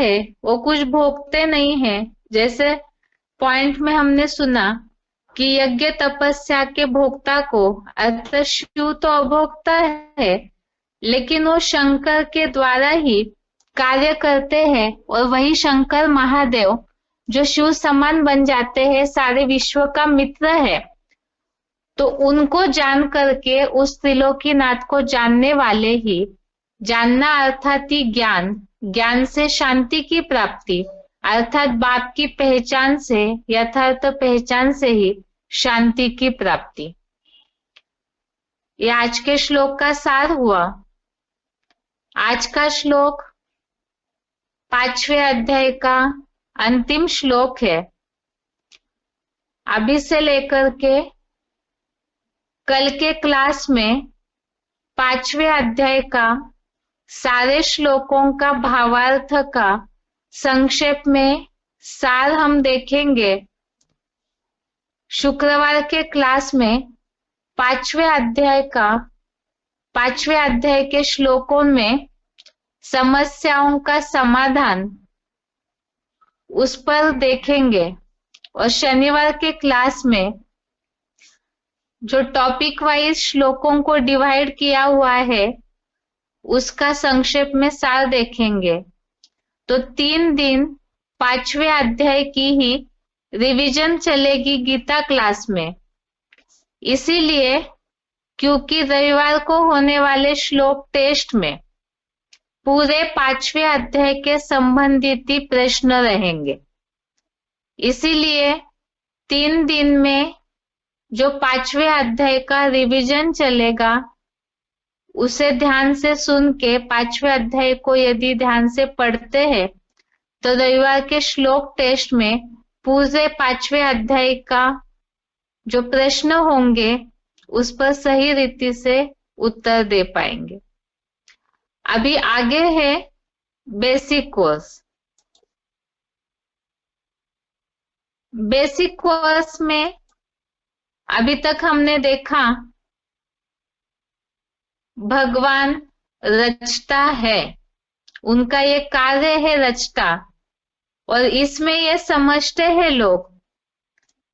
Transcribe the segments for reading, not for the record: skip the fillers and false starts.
है वो कुछ भोगते नहीं है। जैसे पॉइंट में हमने सुना कि यज्ञ तपस्या के भोक्ता को अर्थात शिव तो अभोक्ता है, लेकिन वो शंकर के द्वारा ही कार्य करते हैं और वही शंकर महादेव जो शिव समान बन जाते हैं, सारे विश्व का मित्र है। तो उनको जान करके उस त्रिलोकीनाथ को जानने वाले ही, जानना अर्थात ही ज्ञान, ज्ञान से शांति की प्राप्ति अर्थात बाप की पहचान से, यथार्थ पहचान से ही शांति की प्राप्ति। ये आज के श्लोक का सार हुआ। आज का श्लोक 5वें अध्याय का अंतिम श्लोक है। अभी से लेकर के कल के क्लास में 5वें अध्याय का सारे श्लोकों का भावार्थ का संक्षेप में सार हम देखेंगे। शुक्रवार के क्लास में 5वें अध्याय के श्लोकों में समस्याओं का समाधान उस पर देखेंगे, और शनिवार के क्लास में जो टॉपिक वाइज श्लोकों को डिवाइड किया हुआ है उसका संक्षेप में सार देखेंगे। तो 3 दिन 5वें अध्याय की ही रिवीजन चलेगी गीता क्लास में। इसीलिए क्योंकि रविवार को होने वाले श्लोक टेस्ट में पूरे 5वें अध्याय के संबंधित ही प्रश्न रहेंगे, इसीलिए 3 दिन में जो 5वें अध्याय का रिवीजन चलेगा उसे ध्यान से सुन के 5वें अध्याय को यदि ध्यान से पढ़ते हैं तो रविवार के श्लोक टेस्ट में पूरे 5वें अध्याय का जो प्रश्न होंगे उस पर सही रीति से उत्तर दे पाएंगे। अभी आगे है बेसिक कोर्स। बेसिक कोर्स में अभी तक हमने देखा भगवान रचता है, उनका ये कार्य है रचता, और इसमें ये समझते हैं लोग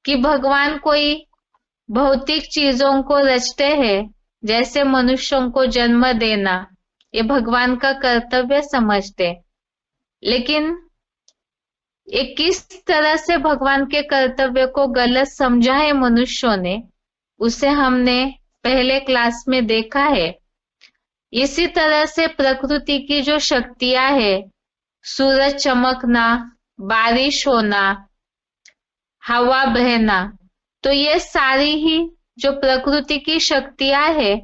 कि भगवान कोई भौतिक चीजों को रचते हैं, जैसे मनुष्यों को जन्म देना, ये भगवान का कर्तव्य समझते। लेकिन ये किस तरह से भगवान के कर्तव्य को गलत समझा है मनुष्यों ने, उसे हमने पहले क्लास में देखा है। इसी तरह से प्रकृति की जो शक्तियां है, सूरज चमकना, बारिश होना, हवा बहना, तो ये सारी ही जो प्रकृति की शक्तियां है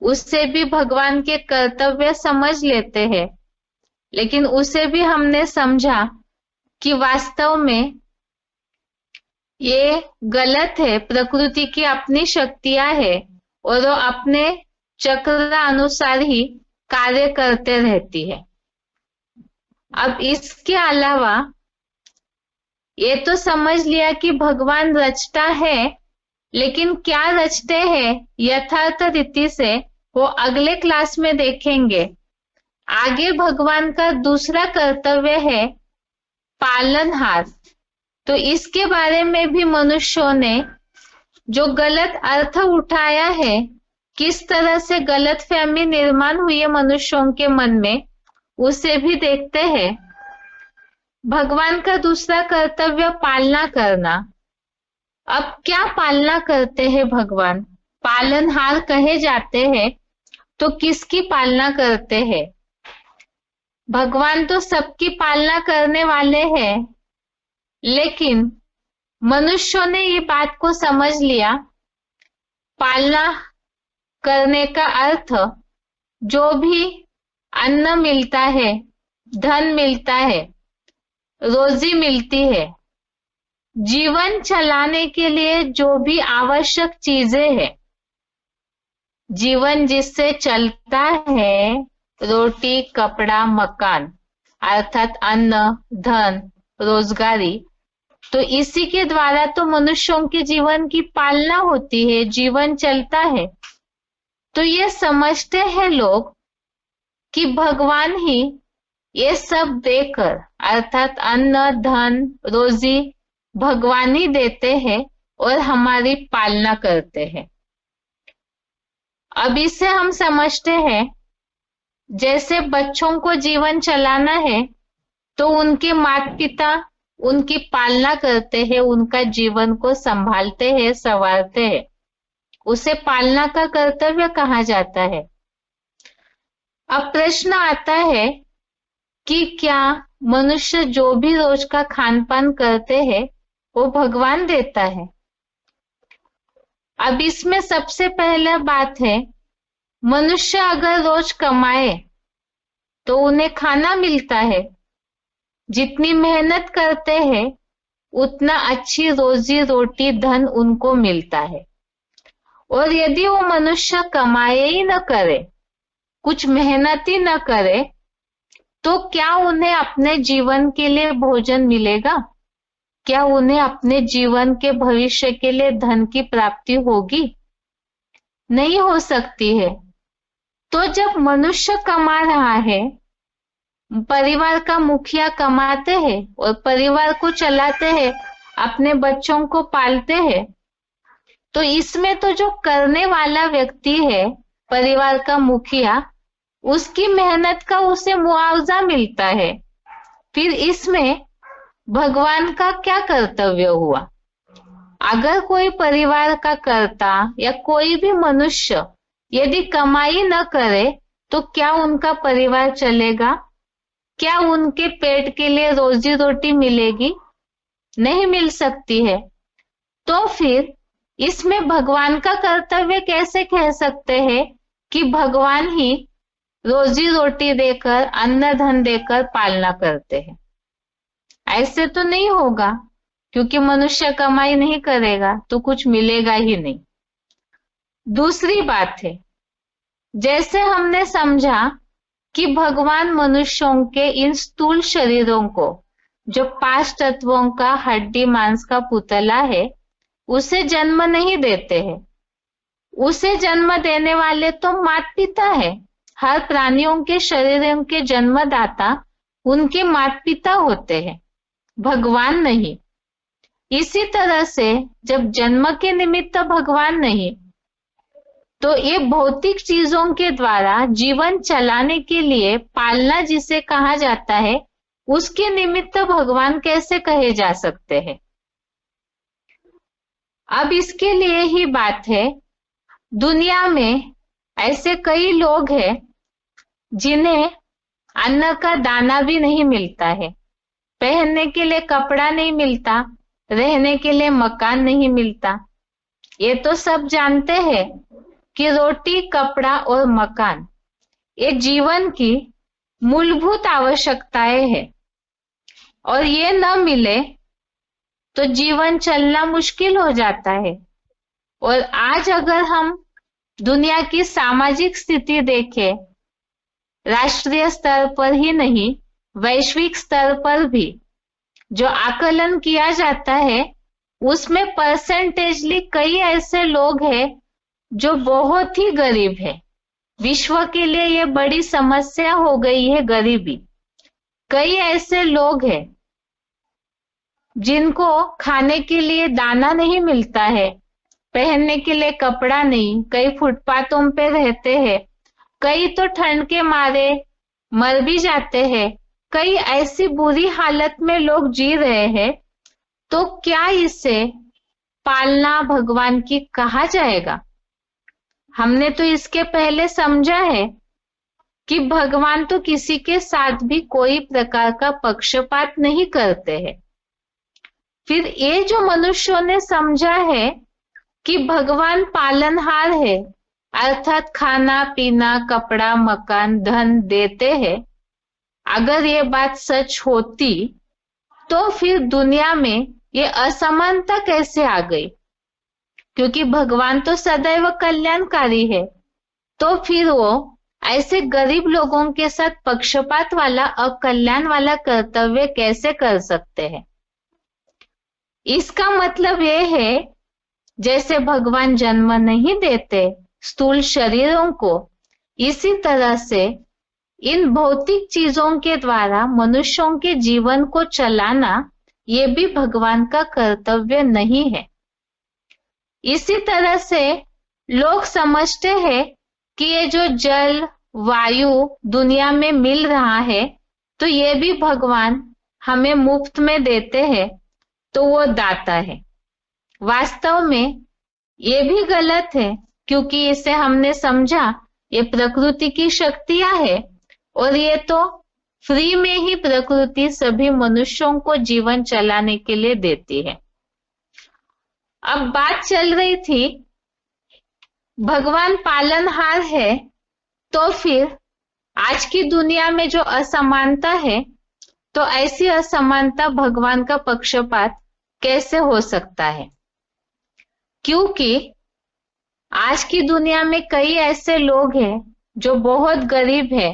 उससे भी भगवान के कर्तव्य समझ लेते हैं। लेकिन उसे भी हमने समझा कि वास्तव में ये गलत है। प्रकृति की अपनी शक्तियां है और वो अपने चक्र अनुसार ही कार्य करते रहती है। अब इसके अलावा ये तो समझ लिया कि भगवान रचता है, लेकिन क्या रचते हैं यथार्थ रीति से वो अगले क्लास में देखेंगे। आगे भगवान का दूसरा कर्तव्य है पालनहार। तो इसके बारे में भी मनुष्यों ने जो गलत अर्थ उठाया है, किस तरह से गलतफहमी निर्माण हुई है मनुष्यों के मन में, उसे भी देखते हैं। भगवान का दूसरा कर्तव्य पालना करना। अब क्या पालना करते हैं भगवान? पालनहार कहे जाते हैं, तो किसकी पालना करते हैं? भगवान तो सबकी पालना करने वाले हैं, लेकिन मनुष्यों ने ये बात को समझ लिया, पालना करने का अर्थ जो भी अन्न मिलता है, धन मिलता है, रोजी मिलती है, जीवन चलाने के लिए जो भी आवश्यक चीजें हैं, जीवन जिससे चलता है, रोटी, कपड़ा, मकान, अर्थात अन्न, धन, रोजगारी, तो इसी के द्वारा तो मनुष्यों के जीवन की पालना होती है, जीवन चलता है। तो ये समझते हैं लोग कि भगवान ही ये सब देकर, अर्थात अन्न, धन, रोजी भगवान ही देते हैं और हमारी पालना करते हैं। अब इससे हम समझते हैं, जैसे बच्चों को जीवन चलाना है तो उनके माता पिता उनकी पालना करते हैं, उनका जीवन को संभालते हैं, संवारते हैं। उसे पालना का कर्तव्य कहा जाता है। अब प्रश्न आता है कि क्या मनुष्य जो भी रोज का खान पान करते हैं वो भगवान देता है? अब इसमें सबसे पहला बात है, मनुष्य अगर रोज कमाए तो उन्हें खाना मिलता है। जितनी मेहनत करते हैं उतना अच्छी रोजी रोटी धन उनको मिलता है। और यदि वो मनुष्य कमाए ही न करे, कुछ मेहनत ही न करे, तो क्या उन्हें अपने जीवन के लिए भोजन मिलेगा? क्या उन्हें अपने जीवन के भविष्य के लिए धन की प्राप्ति होगी? नहीं हो सकती है। तो जब मनुष्य कमा रहा है, परिवार का मुखिया कमाते हैं और परिवार को चलाते हैं, अपने बच्चों को पालते हैं, तो इसमें तो जो करने वाला व्यक्ति है, परिवार का मुखिया, उसकी मेहनत का उसे मुआवजा मिलता है। फिर इसमें भगवान का क्या कर्तव्य हुआ? अगर कोई परिवार का कर्ता या कोई भी मनुष्य यदि कमाई न करे तो क्या उनका परिवार चलेगा? क्या उनके पेट के लिए रोजी रोटी मिलेगी? नहीं मिल सकती है। तो फिर इसमें भगवान का कर्तव्य कैसे कह सकते हैं कि भगवान ही रोजी रोटी देकर, अन्न धन देकर पालना करते हैं? ऐसे तो नहीं होगा, क्योंकि मनुष्य कमाई नहीं करेगा तो कुछ मिलेगा ही नहीं। दूसरी बात है, जैसे हमने समझा कि भगवान मनुष्यों के इन स्थूल शरीरों को, जो 5 तत्वों का हड्डी मांस का पुतला है, उसे जन्म नहीं देते हैं। उसे जन्म देने वाले तो माता पिता है। हर प्राणियों के शरीरों के जन्मदाता उनके माता पिता होते हैं, भगवान नहीं। इसी तरह से जब जन्म के निमित्त भगवान नहीं, तो ये भौतिक चीजों के द्वारा जीवन चलाने के लिए पालना जिसे कहा जाता है, उसके निमित्त भगवान कैसे कहे जा सकते हैं? अब इसके लिए ही बात है, दुनिया में ऐसे कई लोग हैं जिन्हें अन्न का दाना भी नहीं मिलता है, पहनने के लिए कपड़ा नहीं मिलता, रहने के लिए मकान नहीं मिलता। ये तो सब जानते हैं कि रोटी, कपड़ा और मकान ये जीवन की मूलभूत आवश्यकताएं हैं, और ये न मिले तो जीवन चलना मुश्किल हो जाता है। और आज अगर हम दुनिया की सामाजिक स्थिति देखें, राष्ट्रीय स्तर पर ही नहीं, वैश्विक स्तर पर भी जो आकलन किया जाता है, उसमें परसेंटेजली कई ऐसे लोग हैं जो बहुत ही गरीब है। विश्व के लिए ये बड़ी समस्या हो गई है, गरीबी। कई ऐसे लोग हैं जिनको खाने के लिए दाना नहीं मिलता है, पहनने के लिए कपड़ा नहीं, कई फुटपाथों पे रहते हैं, कई तो ठंड के मारे मर भी जाते हैं, कई ऐसी बुरी हालत में लोग जी रहे हैं। तो क्या इसे पालना भगवान की कहा जाएगा? हमने तो इसके पहले समझा है कि भगवान तो किसी के साथ भी कोई प्रकार का पक्षपात नहीं करते हैं। फिर ये जो मनुष्यों ने समझा है कि भगवान पालनहार है, अर्थात खाना पीना, कपड़ा, मकान, धन देते हैं, अगर ये बात सच होती तो फिर दुनिया में ये असमानता कैसे आ गई? क्योंकि भगवान तो सदैव कल्याणकारी है, तो फिर वो ऐसे गरीब लोगों के साथ पक्षपात वाला, अकल्याण वाला कर्तव्य कैसे कर सकते हैं? इसका मतलब ये है, जैसे भगवान जन्म नहीं देते स्थूल शरीरों को, इसी तरह से इन भौतिक चीजों के द्वारा मनुष्यों के जीवन को चलाना ये भी भगवान का कर्तव्य नहीं है। इसी तरह से लोग समझते हैं कि ये जो जल वायु दुनिया में मिल रहा है तो ये भी भगवान हमें मुफ्त में देते हैं, तो वो दाता है। वास्तव में ये भी गलत है, क्योंकि इसे हमने समझा ये प्रकृति की शक्तियां है और ये तो फ्री में ही प्रकृति सभी मनुष्यों को जीवन चलाने के लिए देती है। अब बात चल रही थी भगवान पालनहार है, तो फिर आज की दुनिया में जो असमानता है, तो ऐसी असमानता भगवान का पक्षपात कैसे हो सकता है? क्योंकि आज की दुनिया में कई ऐसे लोग हैं जो बहुत गरीब है,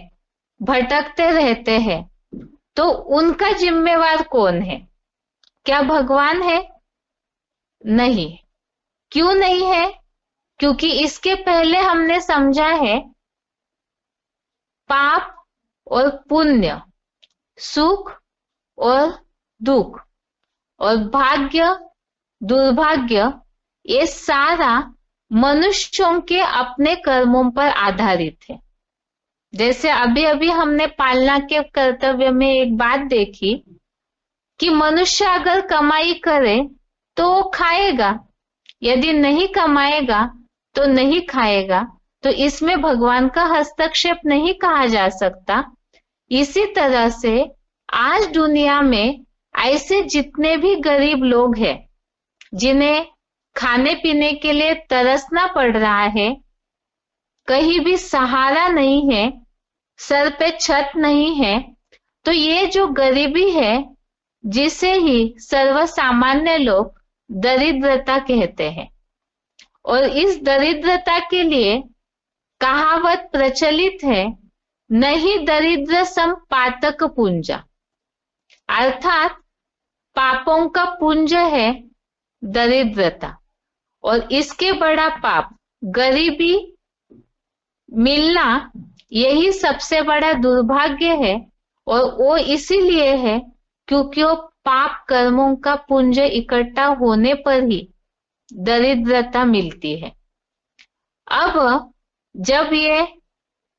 भटकते रहते हैं, तो उनका जिम्मेवार कौन है? क्या भगवान है? नहीं। क्यों नहीं है? क्योंकि इसके पहले हमने समझा है पाप और पुण्य, सुख और दुख और भाग्य दुर्भाग्य, ये सारा मनुष्यों के अपने कर्मों पर आधारित है। जैसे अभी अभी हमने पालना के कर्तव्य में एक बात देखी कि मनुष्य अगर कमाई करे तो वो खाएगा, यदि नहीं कमाएगा तो नहीं खाएगा, तो इसमें भगवान का हस्तक्षेप नहीं कहा जा सकता। इसी तरह से आज दुनिया में ऐसे जितने भी गरीब लोग हैं जिन्हें खाने पीने के लिए तरसना पड़ रहा है, कहीं भी सहारा नहीं है, सर पे छत नहीं है, तो ये जो गरीबी है जिसे ही सर्वसामान्य लोग दरिद्रता कहते हैं, और इस दरिद्रता के लिए कहावत प्रचलित है, नहीं दरिद्र सम पातक पुंजा, अर्थात पापों का पुंज है दरिद्रता, और इसके बड़ा पाप गरीबी मिलना, यही सबसे बड़ा दुर्भाग्य है। और वो इसीलिए है क्योंकि वो पाप कर्मों का पुंज इकट्ठा होने पर ही दरिद्रता मिलती है। अब जब ये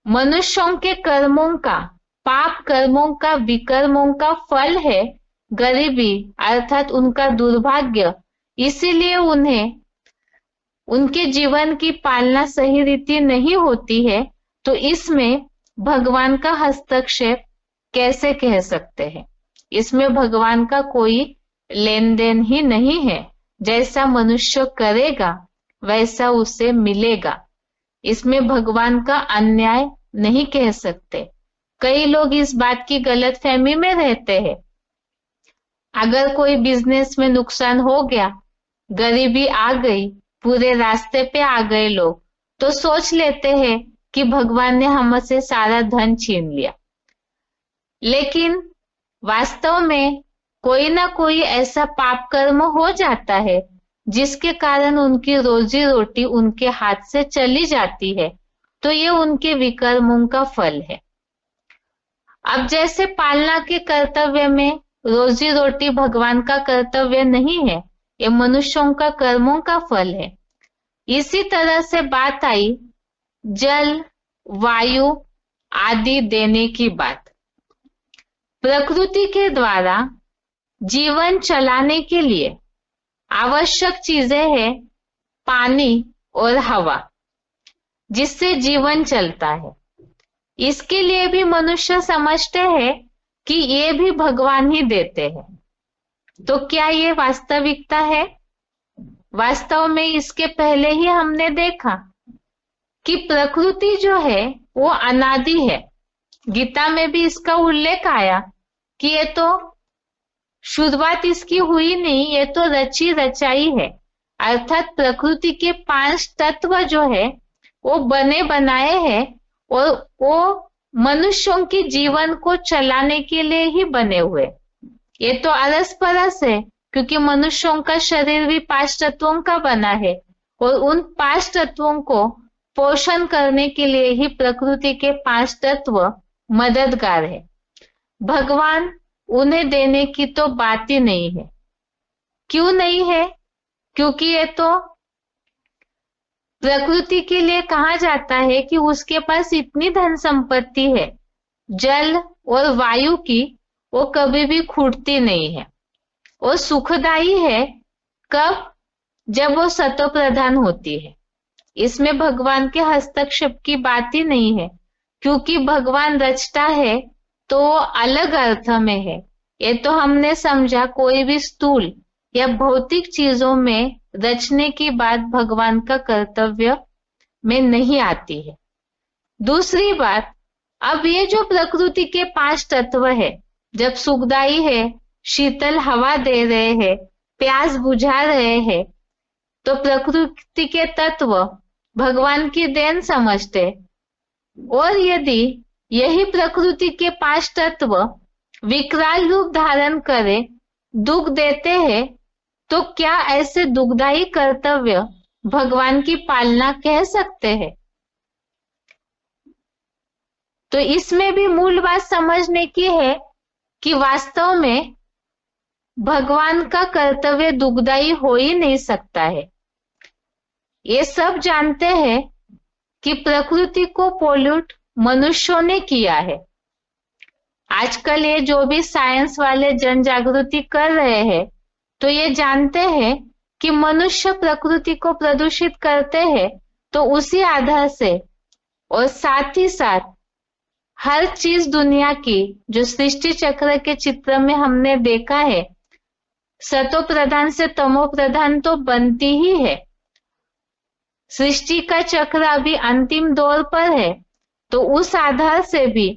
मनुष्यों के कर्मों का, पाप कर्मों का, विकर्मों का फल है गरीबी, अर्थात उनका दुर्भाग्य, इसीलिए उन्हें उनके जीवन की पालना सही रीति नहीं होती है, तो इसमें भगवान का हस्तक्षेप कैसे कह सकते हैं? इसमें भगवान का कोई लेन देन ही नहीं है। जैसा मनुष्य करेगा वैसा उसे मिलेगा। इसमें भगवान का अन्याय नहीं कह सकते। कई लोग इस बात की गलतफहमी में रहते हैं, अगर कोई बिजनेस में नुकसान हो गया, गरीबी आ गई, पूरे रास्ते पे आ गए लोग, तो सोच लेते हैं कि भगवान ने हमसे सारा धन छीन लिया। लेकिन वास्तव में कोई ना कोई ऐसा पाप कर्म हो जाता है जिसके कारण उनकी रोजी रोटी उनके हाथ से चली जाती है, तो ये उनके विकर्मों का फल है। अब जैसे पालना के कर्तव्य में रोजी रोटी भगवान का कर्तव्य नहीं है, ये मनुष्यों का कर्मों का फल है। इसी तरह से बात आई जल वायु आदि देने की बात। प्रकृति के द्वारा जीवन चलाने के लिए आवश्यक चीजें हैं पानी और हवा, जिससे जीवन चलता है। इसके लिए भी मनुष्य समझते हैं कि ये भी भगवान ही देते हैं। तो क्या ये वास्तविकता है? वास्तव में इसके पहले ही हमने देखा कि प्रकृति जो है वो अनादि है। गीता में भी इसका उल्लेख आया कि ये तो शुरुआत इसकी हुई नहीं, ये तो रची रचाई है। अर्थात प्रकृति के 5 तत्व जो है वो बने बनाए हैं और वो मनुष्यों के जीवन को चलाने के लिए ही बने हुए। ये तो अरस परस है, क्योंकि मनुष्यों का शरीर भी 5 तत्वों का बना है और उन 5 तत्वों को पोषण करने के लिए ही प्रकृति के 5 तत्व मददगार है। भगवान उन्हें देने की तो बात ही नहीं है। क्यों नहीं है? क्योंकि ये तो प्रकृति के लिए कहा जाता है कि उसके पास इतनी धन संपत्ति है, जल और वायु की, वो कभी भी खूटती नहीं है। वो सुखदायी है कब? जब वो सतो प्रधान होती है। इसमें भगवान के हस्तक्षेप की बात ही नहीं है, क्योंकि भगवान रचता है तो वो अलग अर्थ में है। ये तो हमने समझा कोई भी स्थूल या भौतिक चीजों में रचने की बात भगवान का कर्तव्य में नहीं आती है। दूसरी बात, अब ये जो प्रकृति के 5 तत्व है, जब सुखदाई है, शीतल हवा दे रहे हैं, प्यास बुझा रहे हैं, तो प्रकृति के तत्व भगवान की देन समझते। और यदि यही प्रकृति के 5 तत्व विकराल रूप धारण करे, दुख देते हैं, तो क्या ऐसे दुखदायी कर्तव्य भगवान की पालना कह सकते हैं? तो इसमें भी मूल बात समझने की है कि वास्तव में भगवान का कर्तव्य दुखदायी हो ही नहीं सकता है। ये सब जानते हैं कि प्रकृति को पोल्यूट मनुष्यों ने किया है। आजकल ये जो भी साइंस वाले जन जागृति कर रहे हैं, तो ये जानते हैं कि मनुष्य प्रकृति को प्रदूषित करते हैं, तो उसी आधार से और साथ ही साथ हर चीज दुनिया की जो सृष्टि चक्र के चित्र में हमने देखा है, सतो प्रधान से तमो प्रधान तो बनती ही है। सृष्टि का चक्र अभी अंतिम दौर पर है, तो उस आधार से भी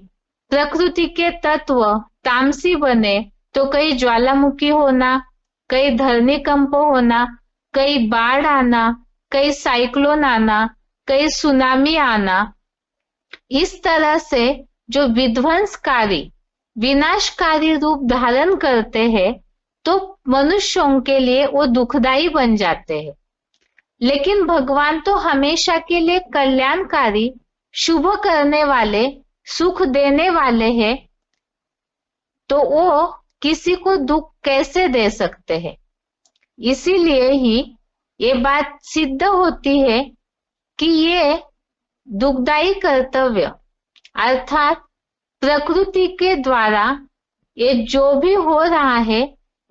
प्रकृति के तत्व तामसी बने तो कहीं ज्वालामुखी होना, कहीं धरनीकंप होना, कहीं बाढ़ आना, कहीं साइक्लोन आना, कहीं सुनामी आना, इस तरह से जो विध्वंसकारी विनाशकारी रूप धारण करते हैं, तो मनुष्यों के लिए वो दुखदायी बन जाते हैं। लेकिन भगवान तो हमेशा के लिए कल्याणकारी, शुभ करने वाले, सुख देने वाले हैं, तो वो किसी को दुख कैसे दे सकते हैं? इसीलिए ही ये बात सिद्ध होती है कि ये दुखदायी कर्तव्य अर्थात प्रकृति के द्वारा ये जो भी हो रहा है,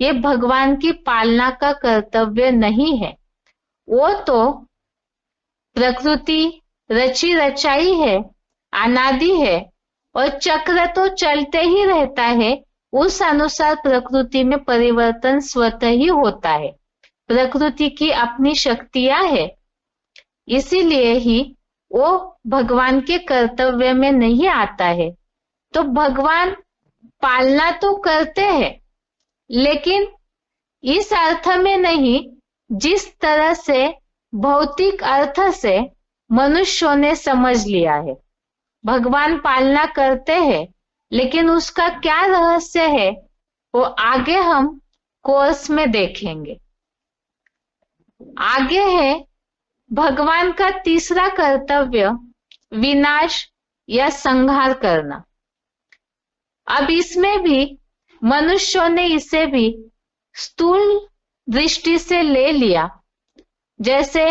ये भगवान की पालना का कर्तव्य नहीं है। वो तो प्रकृति रची रचाई है, अनादि है, और चक्र तो चलते ही रहता है। उस अनुसार प्रकृति में परिवर्तन स्वतः ही होता है। प्रकृति की अपनी शक्तियां है, इसीलिए ही वो भगवान के कर्तव्य में नहीं आता है। तो भगवान पालना तो करते हैं, लेकिन इस अर्थ में नहीं जिस तरह से भौतिक अर्थ से मनुष्यों ने समझ लिया है। भगवान पालना करते हैं, लेकिन उसका क्या रहस्य है वो आगे हम कोर्स में देखेंगे। आगे है भगवान का तीसरा कर्तव्य, विनाश या संहार करना। अब इसमें भी मनुष्यों ने इसे भी स्थूल दृष्टि से ले लिया। जैसे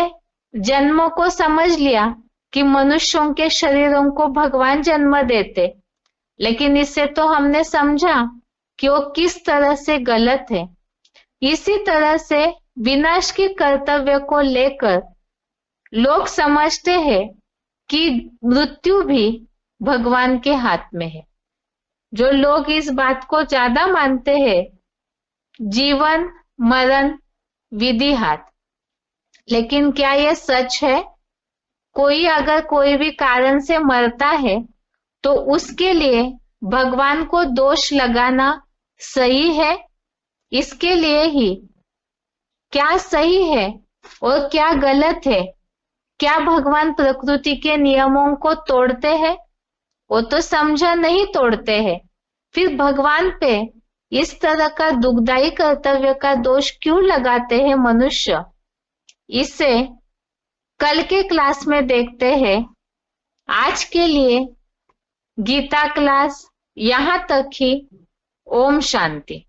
जन्मों को समझ लिया कि मनुष्यों के शरीरों को भगवान जन्म देते, लेकिन इससे तो हमने समझा कि वो किस तरह से गलत है। इसी तरह से विनाश के कर्तव्य को लेकर लोग समझते हैं कि मृत्यु भी भगवान के हाथ में है। जो लोग इस बात को ज्यादा मानते हैं, जीवन मरण विधि हाथ। लेकिन क्या यह सच है? कोई अगर कोई भी कारण से मरता है, तो उसके लिए भगवान को दोष लगाना सही है? इसके लिए ही क्या सही है और क्या गलत है? क्या भगवान प्रकृति के नियमों को तोड़ते हैं? वो तो समझा नहीं तोड़ते हैं। फिर भगवान पे इस तरह का दुखदायी कर्तव्य का दोष क्यों लगाते हैं मनुष्य? इसे कल के क्लास में देखते हैं। आज के लिए गीता क्लास, यहाँ तक ही। ओम शांति।